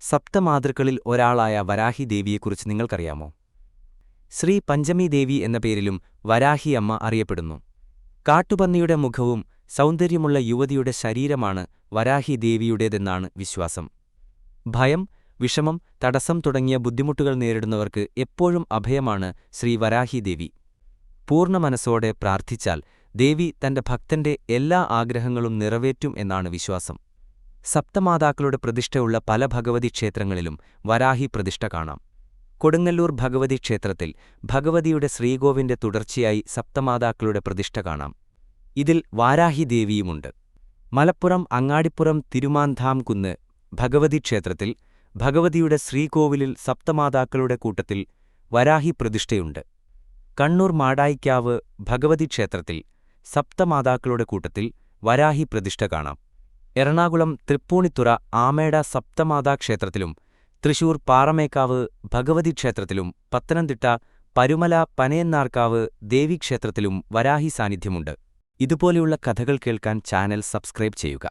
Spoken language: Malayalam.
സപ്തമാതൃക്കളിൽ ഒരാളായ വരാഹി ദേവിയെക്കുറിച്ച് നിങ്ങൾക്കറിയാമോ? ശ്രീ പഞ്ചമി ദേവി എന്ന പേരിലും വരാഹിയമ്മ അറിയപ്പെടുന്നു. കാട്ടുപന്നിയുടെ മുഖവും സൗന്ദര്യമുള്ള യുവതിയുടെ ശരീരമാണ് വരാഹി ദേവിയുടേതെന്നാണ് വിശ്വാസം. ഭയം, വിഷമം, തടസ്സം തുടങ്ങിയ ബുദ്ധിമുട്ടുകൾ നേരിടുന്നവർക്ക് എപ്പോഴും അഭയമാണ് ശ്രീ വരാഹി ദേവി. പൂർണ്ണ മനസ്സോടെ പ്രാർത്ഥിച്ചാൽ ദേവി തന്റെ ഭക്തന്റെ എല്ലാ ആഗ്രഹങ്ങളും നിറവേറ്റും എന്നാണ് വിശ്വാസം. സപ്തമാതാക്കളുടെ പ്രതിഷ്ഠയുള്ള പല ഭഗവതി ക്ഷേത്രങ്ങളിലും വരാഹി പ്രതിഷ്ഠ കാണാം. കൊടുങ്ങല്ലൂർ ഭഗവതി ക്ഷേത്രത്തിൽ ഭഗവതിയുടെ ശ്രീകോവിന്റെ തുടർച്ചയായി സപ്തമാതാക്കളുടെ പ്രതിഷ്ഠ കാണാം. ഇതിൽ വാരാഹി ദേവിയുമുണ്ട്. മലപ്പുറം അങ്ങാടിപ്പുറം തിരുമാന്ധാംകുന്ന് ഭഗവതി ക്ഷേത്രത്തിൽ ഭഗവതിയുടെ ശ്രീകോവിലിൽ സപ്തമാതാക്കളുടെ കൂട്ടത്തിൽ വരാഹി പ്രതിഷ്ഠയുണ്ട്. കണ്ണൂർ മാടായിക്കാവ് ഭഗവതി ക്ഷേത്രത്തിൽ സപ്തമാതാക്കളുടെ കൂട്ടത്തിൽ വരാഹി പ്രതിഷ്ഠ കാണാം. എറണാകുളം തൃപ്പൂണിത്തുറ ആമേട സപ്തമാതാ ക്ഷേത്രത്തിലും തൃശൂർ പാറമേക്കാവ് ഭഗവതി ക്ഷേത്രത്തിലും പത്തനംതിട്ട പരുമല പനയന്നാർക്കാവ് ദേവീക്ഷേത്രത്തിലും വരാഹി സാന്നിധ്യമുണ്ട്. ഇതുപോലെയുള്ള കഥകൾ കേൾക്കാൻ ചാനൽ സബ്സ്ക്രൈബ് ചെയ്യുക.